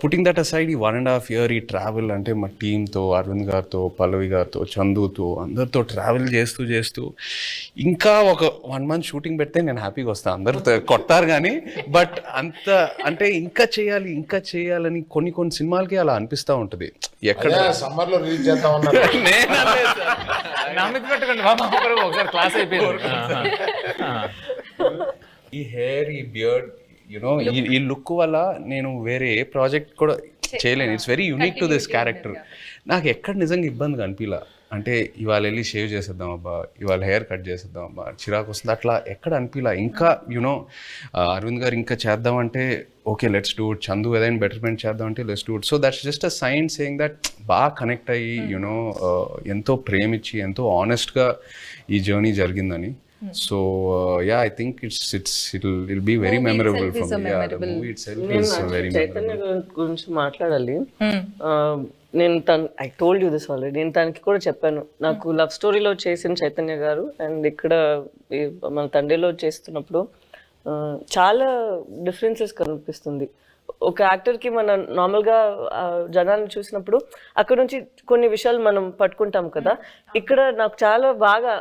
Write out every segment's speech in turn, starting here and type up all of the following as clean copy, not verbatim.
Putting that aside ఈ 1.5 year ఈ travel అంటే మా టీంతో అరవింద్ గారితో పల్లవి గారితో చందుతో అందరితో ట్రావెల్ చేస్తూ ఇంకా ఒక 1 month షూటింగ్ పెడితే నేను హ్యాపీగా వస్తాను. అందరు కొట్టారు కానీ బట్ అంత అంటే ఇంకా చేయాలని కొన్ని సినిమాలకి అలా అనిపిస్తూ ఉంటుంది. ఎక్కడ సమ్మర్ లో రిలీజ్ చేద్దాం ఈ హెయిర్ ఈ బియర్డ్ యునో ఈ లుక్ వల్ల నేను వేరే ఏ ప్రాజెక్ట్ కూడా చేయలేను. It's very unique to this character. నాకు ఎక్కడ నిజంగా ఇబ్బందిగా అనిపించలా. అంటే ఇవాళ వెళ్ళి షేవ్ చేసేద్దాం అబ్బా, ఇవాళ హెయిర్ కట్ చేసేద్దాం అబ్బా, చిరాకు వస్తుంది అట్లా ఎక్కడ అనిపించలా. ఇంకా యునో అరవింద్ గారు ఇంకా చేద్దామంటే okay let's do it, Chandu ఏదైనా బెటర్మెంట్ చేద్దాం అంటే let's do it. So that's just a sign saying that బాగా కనెక్ట్ అయ్యి యునో ఎంతో ప్రేమించి ఎంతో ఆనెస్ట్గా ఈ జర్నీ జరిగిందని. So yeah, I think it'll be very memorable for me. Yeah, the movie itself is very Chaitanya గురించి మాట్లాడాలి. నేను I told you this already. నేను తనకి కూడా చెప్పాను, నాకు లవ్ స్టోరీలో చేసిన చైతన్య గారు అండ్ ఇక్కడ మన తండ్రిలో చేస్తున్నప్పుడు చాలా డిఫరెన్సెస్ కనిపిస్తుంది. ఒక యాక్టర్కి మనం నార్మల్గా జనాన్ని చూసినప్పుడు అక్కడ నుంచి కొన్ని విషయాలు మనం పట్టుకుంటాం కదా. ఇక్కడ నాకు చాలా బాగా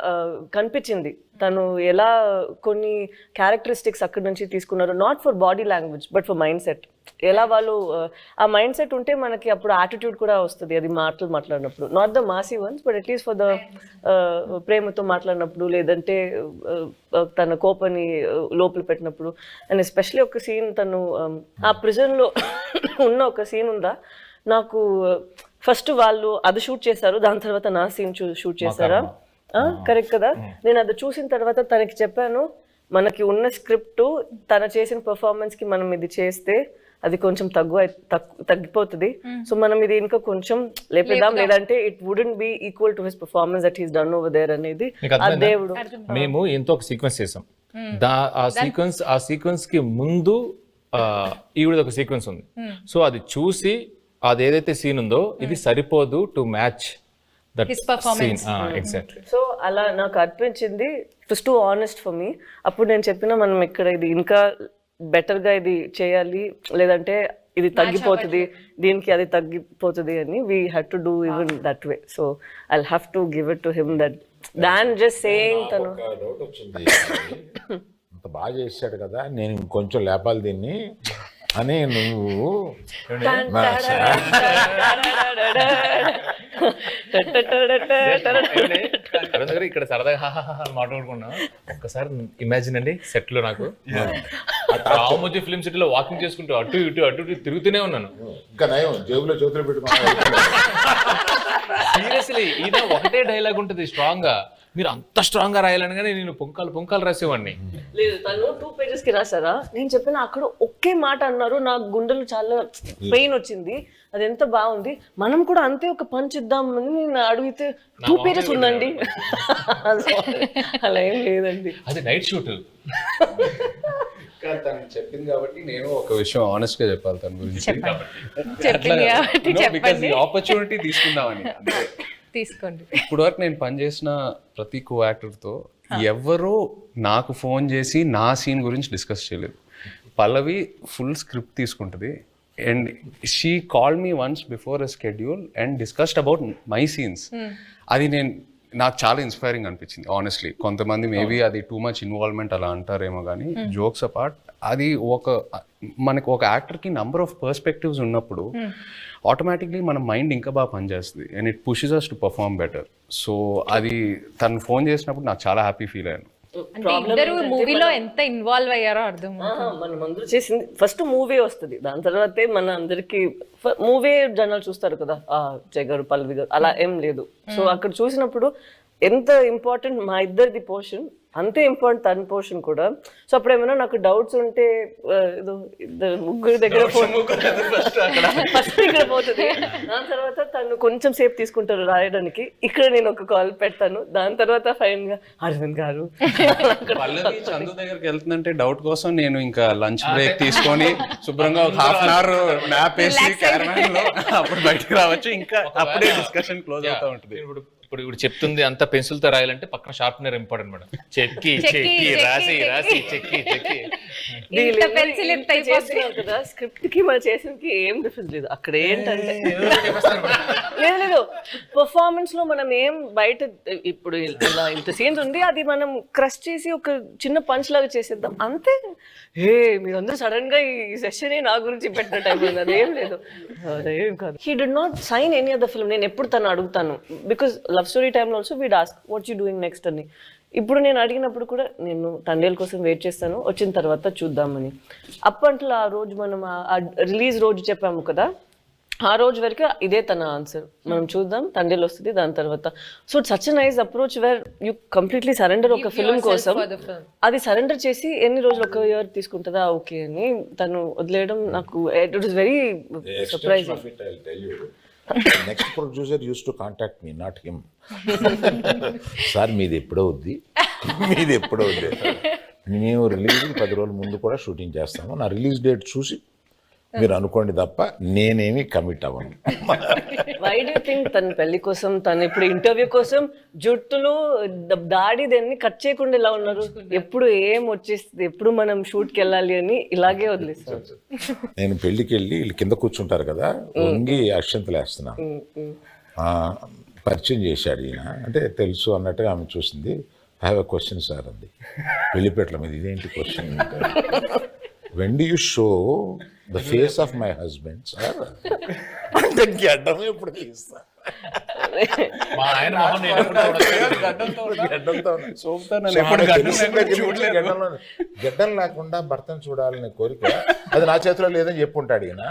కనిపించింది తను ఎలా కొన్ని క్యారెక్టరిస్టిక్స్ అక్కడి నుంచి తీసుకున్నారు. Not for body language but for mind set. ఎలా వాళ్ళు ఆ మైండ్ సెట్ ఉంటే మనకి అప్పుడు యాటిట్యూడ్ కూడా వస్తుంది. అది మాట్లాడినప్పుడు not the Masih once but at least for the ప్రేమతో మాట్లాడినప్పుడు, లేదంటే తన కోపాన్ని లోపల పెట్టినప్పుడు. అండ్ ఎస్పెషలీ ఒక సీన్ తను ఆ ప్రిజన్లో ఉన్న ఒక సీన్ ఉందా, నాకు ఫస్ట్ వాళ్ళు అది షూట్ చేశారు, దాని తర్వాత నా సీన్ షూట్ చేశారా, కరెక్ట్ కదా. నేను అది చూసిన తర్వాత తనకి చెప్పాను, మనకి ఉన్న స్క్రిప్ట్ తన చేసిన పర్ఫార్మెన్స్కి మనం ఇది చేస్తే అది కొంచెం తగ్గిపోతుంది. సో మనం ఇది ఇంకా కొంచెం లేపేద్దాం, లేదంటే it wouldn't be equal to his performance that he's done over there అనేది ఆ దేవుడు. మేము ఎంతో ఒక సీక్వెన్స్ చేసాం. ఆ సీక్వెన్స్ కి ముందు ఈవిడ ఒక సీక్వెన్స్ ఉంది. సో అది చూసి అది ఏదైతే సీన్ ఉందో ఇది సరిపోదు to match that scene. Exactly. So అలా నాకు అనిపించింది. It was too honest for me. అప్పుడు నేను చెప్పిన మనం ఇక్కడ ఇది ఇంకా బెటర్గా ఇది చేయాలి, లేదంటే ఇది తగ్గిపోతుంది, దీనికి అది తగ్గిపోతుంది అని we had to do even that way. So I have to give it to him that than just saying. తను డౌట్ వచ్చింది, అంత బాగా చేశాడు కదా, నేను ఇంకొంచెం లేపాలి దీన్ని అని నువ్వు ఇక్కడ సరదాగా మాట్లాడుకున్నా. ఒక్కసారి ఇమాజిన్ అండి, సెట్ లో నాకు రామోజీ ఫిల్మ్ సిటీలో వాకింగ్ చేసుకుంటూ అటు ఇటు తిరుగుతూనే ఉన్నాను. ఇంకా నయం జేబులో చేతులు పెట్టుకున్నా. సీరియస్లీ ఈయన ఒకటే డైలాగ్ ఉంటుంది స్ట్రాంగ్ గా, మీరు అంత స్ట్రాంగ్ గా రాయాలని కానీ నేను పొంకాలు రాసేవాడిని. లేదు, తను 2 pages కి రాసారా, నేను చెప్పిన అక్కడ ఒకే మాట అన్నారు, నాకు గుండెలు చాలా పెయిన్ వచ్చింది. అది ఎంత బాగుంది, మనం కూడా అంతే ఒక పంచ్ ఇద్దామని నేను అడిగితే 2 pages ఉందండి. అలా ఏం లేదండి, అది నైట్ షూట్. తను చెప్పింది కాబట్టి నేను ఒక విషయం ఆనెస్ట్ గా చెప్పాలి తన గురించి. ఆపర్చునిటీ తీసుకుందామని తీసుకోండి. ఇప్పుడు వరకు నేను పనిచేసిన ప్రతి కో యాక్టర్తో ఎవరో నాకు ఫోన్ చేసి నా సీన్ గురించి డిస్కస్ చేయలేదు. పల్లవి ఫుల్ స్క్రిప్ట్ తీసుకుంటుంది and she called me once before a schedule and discussed about my scenes. అది నాకు చాలా ఇన్స్పైరింగ్ అనిపించింది ఆనెస్ట్లీ. కొంతమంది మేబీ అది టూ మచ్ ఇన్వాల్వ్మెంట్ అలా అంటారేమో కానీ జోక్స్ అపార్ట్, అది మనకు ఒక యాక్టర్కి నంబర్ ఆఫ్ పర్స్పెక్టివ్స్ ఉన్నప్పుడు ఆటోమేటిక్లీ మన మైండ్ ఇంకా బాగా పనిచేస్తుంది and it pushes us to perform better. So అది తను ఫోన్ చేసినప్పుడు నాకు చాలా హ్యాపీ ఫీల్ అయ్యాను. మూవీలో ఎంత ఇన్వాల్వ్ అయ్యారో అర్థం. మనం అందరూ చేసింది ఫస్ట్ మూవీ వస్తుంది, దాని తర్వాతే మన అందరికి మూవీ జనాలు చూస్తారు కదా, జయ గారు పల్లవి గారు అలా ఏం లేదు. సో అక్కడ చూసినప్పుడు ఎంత ఇంపార్టెంట్ మా ఇద్దరిది పోర్షన్, అంతే ఇంపార్టెంట్ తన పోర్షన్ కూడా. సో అప్పుడు ఏమైనా నాకు డౌట్స్ ఉంటే ముగ్గురు దగ్గర ఫస్ట్ ఇక్కడ పోతుంది, దాని తర్వాత తను కొంచెం సేపు తీసుకుంటారు రాయడానికి, ఇక్కడ నేను ఒక కాల్ పెడతాను, దాని తర్వాత ఫైన్ గా అరవింద్ గారు. పల్లవి చందు దగ్గరికి వెళ్తుందంటే డౌట్ కోసం నేను ఇంకా లంచ్ బ్రేక్ తీసుకొని శుభ్రంగా ఒక ½ hour నాప్ వేసి క్యారవాన్ లో అప్పుడు బయటకు రావచ్చు, ఇంకా అప్పుడే డిస్కషన్ క్లోజ్ అవుతా ఉంటుంది. ఇప్పుడు చెప్తుంది అంత పెన్సిల్ తో రాయాలంటే పక్కన షార్ప్నర్ ఇంపార్టెంట్ మేడం. చెక్కి చెక్కి రాసి రాసి చెక్కి చెక్కి ఇంత పెన్సిల్ ఇంత చేస్తున్నారు కదా, స్క్రిప్ట్ కి మనం చేసినకి ఏం డిఫరెన్స్ లేదు. అక్కడ ఏంటంటే లేదు లేదు పర్ఫార్మెన్స్ లో మనం ఏం బయట ఇప్పుడు ఇలా ఇంత సీన్స్ ఉంది, అది మనం క్రష్ చేసి ఒక చిన్న పంచ్ లాగా చేసేద్దాం అంతే. మీరందరూ సడన్ గా ఈ సెషన్ నా గురించి పెట్టిన టైం ఉంది, అదేం లేదు, అదేం కాదు. He did not sign any other film. నేను ఎప్పుడు తను అడుగుతాను, బికాస్ లవ్ స్టోరీ టైంలో also we'd ask what you doing next అని. ఇప్పుడు నేను అడిగినప్పుడు కూడా నేను తండేల్ కోసం వెయిట్ చేస్తాను, వచ్చిన తర్వాత చూద్దామని. అప్పట్లో ఆ రోజు మనం రిలీజ్ రోజు చెప్పాము కదా, ఆ రోజు వరకు ఇదే తన ఆన్సర్, మనం చూద్దాం తండేల్ వస్తుంది దాని తర్వాత. So such nice approach where you completely surrender ఒక ఫిల్మ్ కోసం. అది సరెండర్ చేసి ఎన్ని రోజులు, ఒక ఇయర్ తీసుకుంటుందా ఓకే అని తను వదిలేయడం నాకు it was very surprising. Next producer use to contact me, not him. Sir మీది ఎప్పుడవుద్ది, మీది ఎప్పుడవుద్ది, మేము రిలీజ్ 10 రోజుల ముందు కూడా షూటింగ్ చేస్తాము, నా రిలీజ్ డేట్ చూసి మీరు అనుకోండి తప్ప నేనేమి కమిట్ అవ్వను. వై డూ థింక్ తన పెళ్లి కోసం, తను ఇప్పుడు ఇంటర్వ్యూ కోసం జుట్టులు దాడి దాన్ని కట్ చేయకుండా ఇలా ఉన్నారు? ఎప్పుడు ఏం వచ్చేస్తుంది, ఎప్పుడు మనం షూట్కి వెళ్ళాలి అని ఇలాగే వదిలేస్తారు. నేను పెళ్లికి వెళ్ళి వీళ్ళు కింద కూర్చుంటారు కదా, వంగి అక్షంతలు వేస్తున్నాను. పరిచయం చేశాడు ఈయన, అంటే తెలుసు అన్నట్టుగా ఆమె చూసింది. I have a question sir అంది. పెళ్లిపేటల మీద ఇదేంటి question? When do you show the face of my husband sir అంటే గడ్డం ఎప్పుడు తీస్తా? మా ఆయన మొహం నేను ఎప్పుడు చూడలేదు. గడ్డం లేకుండా భర్తను చూడాలనే కోరిక అది నా చేతిలో లేదని చెప్పుంటాడు ఈయన.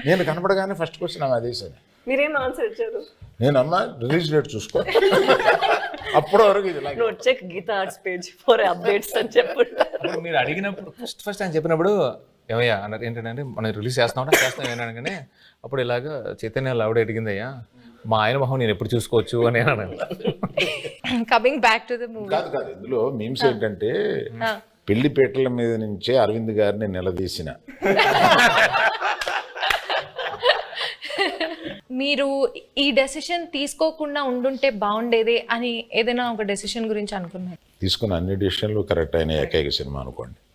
నేను కనపడగానే ఫస్ట్ క్వశ్చన్ ఆమె అదే సార్. మీరేం ఆన్సర్ ఇచ్చారు? నేను అమ్మ రిలీజ్ డేట్ చూసుకో, అప్పటి వరకు ఇది no check Geetha Arts page for updates అని చెప్పండి. మీరు అడిగినప్పుడు ఫస్ట్ ఆయన చెప్పినప్పుడు ఏమయ్యా అన్నారు, ఏంటంటే మనం రిలీజ్ చేస్తాం ఏమన్నాను, అప్పుడు ఇలాగా చైతన్య ఆవిడ అడిగిందయ్యా మా ఆయన మొహం నేను ఎప్పుడు చూసుకోవచ్చు అని అన్నాను. Coming back to the movie. కాదు కాదు, ఇందులో మీమ్స్ ఏంటంటే పెళ్లిపేటల మీద నుంచే అరవింద్ గారిని నిలదీసిన. మీరు ఈ డెసిషన్ తీసుకోకుండా ఉండుంటే బాగుండేదే అని ఏదైనా ఒక డెసిషన్ గురించి అనుకున్నారు? తీసుకున్న అన్ని డిసిషన్లు కరెక్ట్ అయిన ఏకైక సినిమా అనుకోండి.